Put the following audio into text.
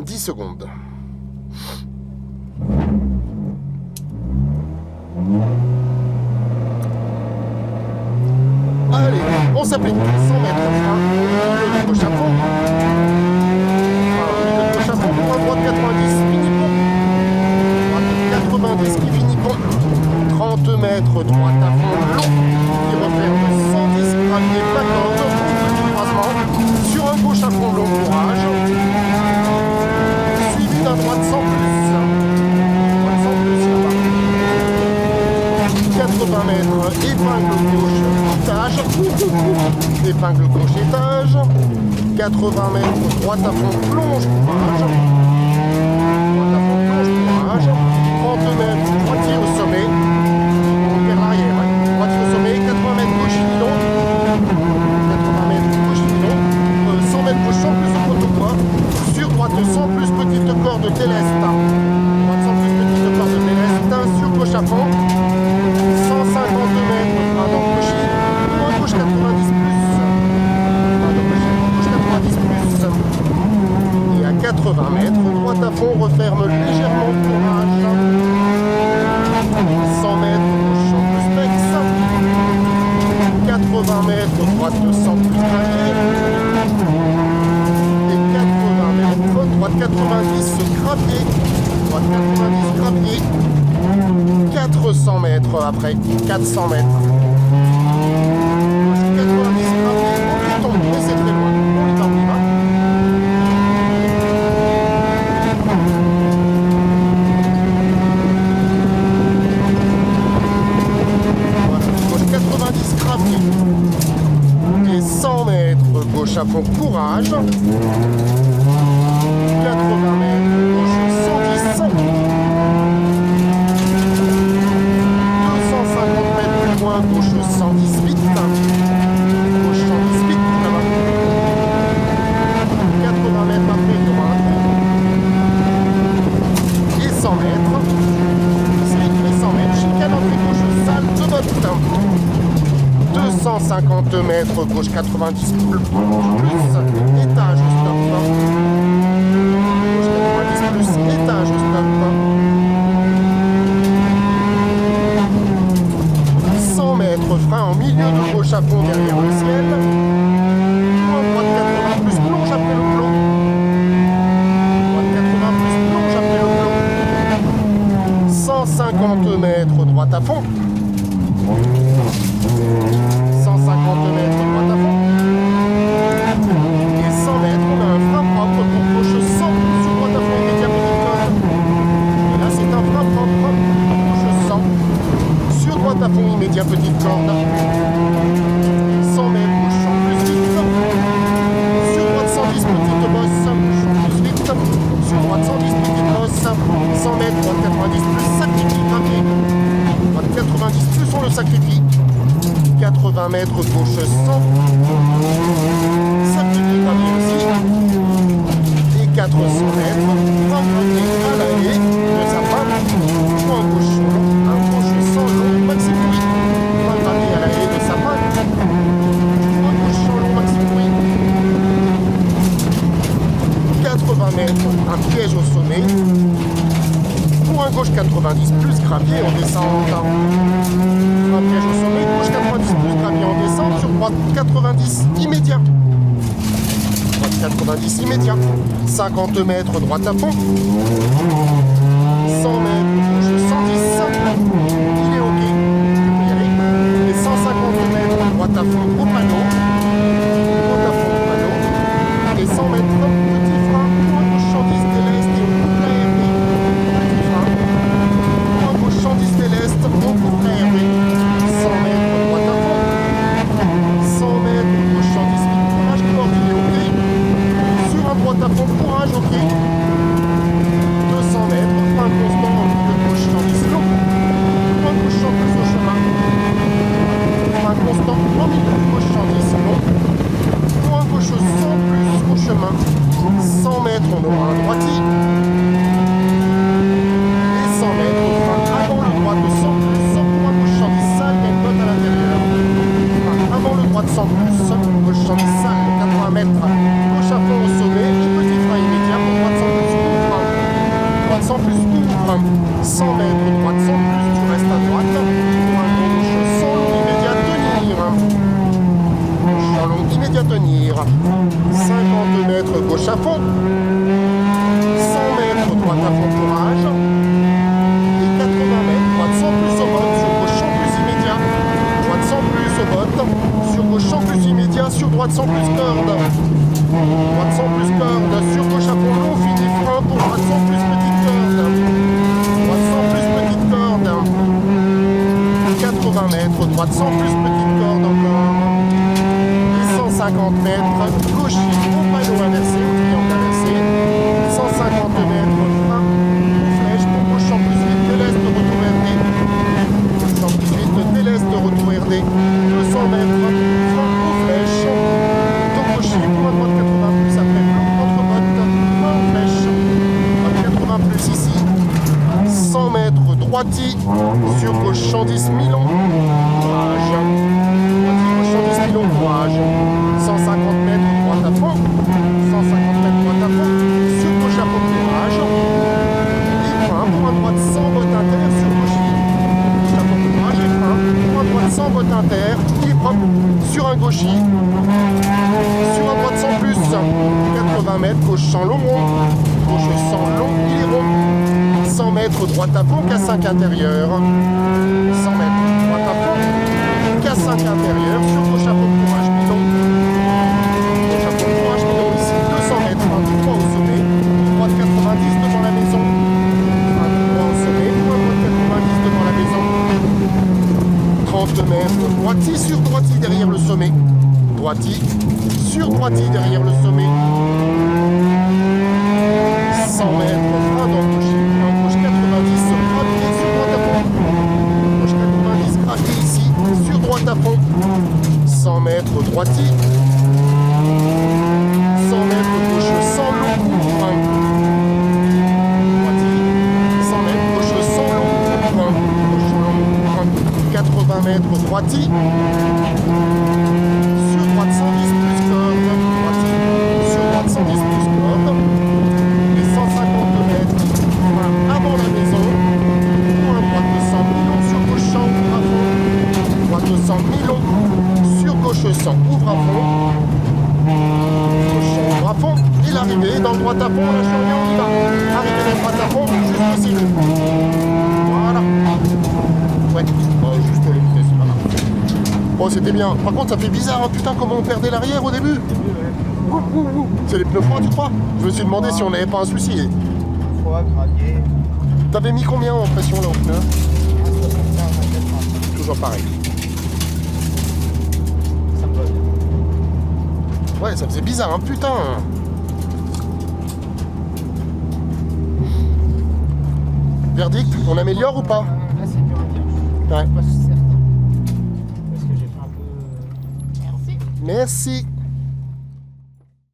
10 secondes. Allez, on s'applique 100 mètres frein, le gauche à fond. Le gauche à fond pour un droite 90, fini pour. Droite 90 qui finit pour. 30 mètres, droite à fond, long, qui referme 110 graviers, pas corde, petit croisement, sur un gauche à fond, long courage. Suivi d'un droite sans plus. Droite sans plus là-bas. 80 mètres, épingle gauche, étage. Épingle gauche, étage. 80 mètres, droite à fond, plonge, courage. Droite à fond, plonge, courage. 30 mètres, droitier au sommet. On perd l'arrière, hein. Droitier au sommet, 80 mètres gauche filon. 80 mètres gauche filon. 100 mètres gauche sans plus de contre-poids. Sur droite sans plus petite corde déleste. Droite sans plus petite corde déleste. Sur gauche à fond. 150 mètres, frein dans gauche. Gauche 90 plus. Frein dans gauche 90 plus. Et à 80 mètres, droite à fond, referme légèrement le courage. 100 mètres, gauche en plus pex. 80 mètres, droite 200 plus gravier. Et 80 mètres, droite 90 gravier. Droite 90 gravier. 400 mètres après, 400 mètres. Gauche 90 gravier, on y tombe, mais c'est très loin. On y va, on y va. Voilà, gauche 90 gravier. Et 100 mètres, gauche à fond, courage. 80 mètres, gauche 110. 250 mètres plus loin, gauche 118. Gauche 118 là-bas. 80 mètres après, il y aura un trou. Et 100 mètres. Slip et 100 mètres. Chicane entrée gauche, salle de botte. 250 mètres, gauche 90 plus. Étage au stop. Gauche 90 plus, étage au stop. 100 mètres, frein en milieu de gauche à fond derrière le ciel. En droite 80 plus, plonge après le plomb. Droite 80 plus, plonge après le plomb. 150 mètres, droite à fond. 150 mètres, droite à fond. Et 100 mètres, on a un frein propre pour gauche 100 sur droite à fond immédiat petite corde. Et là, c'est un frein propre pour gauche 100. Sur droite à fond immédiat petite corde. 100 mètres, gauche 100 plus vite. Sur droite 110 petite bosse, gauche 100 plus vite. Sur droite 110 petite bosse. 100 mètres, droite 90 plus, sacrifie gravier. Droite 90 plus, on le sacrifie. 80 mètres, gauche 100. Sacrifie gravier aussi. Et 400 mètres, frein gravier à l'allée de sa fin. Point gauche long, un gauche 100 long, maxi bruit. Frein gravier à l'allée de sa fin. Point gauche 100 long, maxi bruit. 80 mètres, un piège au sommet. Pour un gauche 90 plus gravier en descente. Un piège au sommet, gauche 90 plus gravier en descente, sur droite 90 immédiat. Droite 90 immédiat. 50 mètres, droite à fond. 100 mètres, gauche 110. Il est ok, tu peux y aller. Et 150 mètres, droite à fond au panneau. Droite à fond au panneau. Et 100 mètres, petit frein, pour un gauche 110 déleste et on coupe la RV. Petit frein. Pour un gauche 110 déleste, on coupe la RV. 100 mètres, droite à fond. 100 mètres, gauche 110 vite, courage, corde, il est ok. Sur un droite à fond, courage, ok. 200 mètres, frein constant, en milieu de gauche 110 long. Frein gauche 100 plus au chemin. Frein constant, en milieu de gauche 110 long. Point gauche 100 plus au chemin. 100 mètres, on aura un droitier. Et 100 mètres, frein avant le droit de 100 plus, 100 pour un gauche 110 sale, mais une botte à l'intérieur. Frein avant le droit de 100 plus, gauche 110 sale, 80 mètres, gauche à fond au sommet, et petit frein immédiat pour droite 100 plus. 100 mètres, droite sans plus, tu restes à droite. Point gauche, sans long immédiat, tenir. Champ long immédiat, tenir. 50 mètres, gauche à fond. 100 mètres, droite à fond, courage. Et 80 mètres, droite sans plus au botte, sur gauche sans plus immédiat. Droite sans plus au botte, sur gauche sans plus immédiat, sur droite sans plus corde. Droite sans plus corde, sur gauche à fond long, fini frein pour droite sans plus petite corde. Droite sans plus petite corde. 80 mètres, droite sans plus petite corde encore. Et 150 mètres, gaucher, au panneau inversé, au triangle inversé. 150 mètres, frein, ou flèche pour gauche sans plus vite, délaisse de retour RD. Sans plus vite, délaisse de retour RD. 200 mètres, frein ou flèche. De gaucher, pour la droite 80 plus après, entre bottes, frein ou flèche. Droite 80 plus ici. 100 mètres, droiti, sur gauche 110 Milon, courage. Droiti, gauche 110 Milon, courage. 150 mètres, droite à fond. 150 mètres, droite à fond. Sur gauche à fond, courage. Et frein pour un droite sans botte inter, sur gauche. Gauche à fond, courage et frein. Pour un droite sans botte inter, il est propre. Sur un gaucher. Sur un droite sans plus. 80 mètres, gauche sans long rond. Gauche sans long, il est rond. 100 mètres, droite à fond, K5 intérieur. 100 mètres, droite à fond, K5 intérieur, sur gauche à fond, courage, Milon. Gauche à fond, courage, Milon, ici, 200 mètres, tout droit au sommet. Droite 90 devant la maison. Tout droit au sommet, droite 90 devant la maison. 30 mètres, droiti sur droiti derrière le sommet. Droiti sur droiti derrière le sommet. 100 mètres, frein dans le gaucher. Gauche 90, craqué sur droite à fond. Gauche 90, craqué ici, sur droite à fond. 100 mètres, droiti. 100 mètres, gauche sans long, frein. Droiti. 100 mètres, gauche sans long, frein. Gauche long, frein. 80 mètres, droiti. Sur droite 110 plus corde. Droiti. Sur droite 110 plus corde. Les 150 mètres, avant la maison, pour un droite de 100 Milon sur gauche 100, ouvre à fond. Droite de 100 Milon sur gauche 100, ouvre à fond. Gauche 100, ouvre à fond. Et l'arrivée dans le droite à fond, la journée, on y va. Arrivée dans le droite à fond, juste ici. Voilà. Ouais, juste pour l'écouter, c'est pas grave. Bon, c'était bien. Par contre, ça fait bizarre, hein. Putain, comment on perdait l'arrière au début. C'est les pneus froids, tu crois? Je me suis demandé si on n'avait pas un souci. Froid, gravier. T'avais mis combien en pression là au pneu? Toujours pareil. Ça me va bien. Ouais, ça faisait bizarre, hein, putain. Verdict, on améliore ou pas? Là, c'est dur à dire. Ouais. Je suis pas certain. Parce que j'ai fait un peu. Merci. Merci.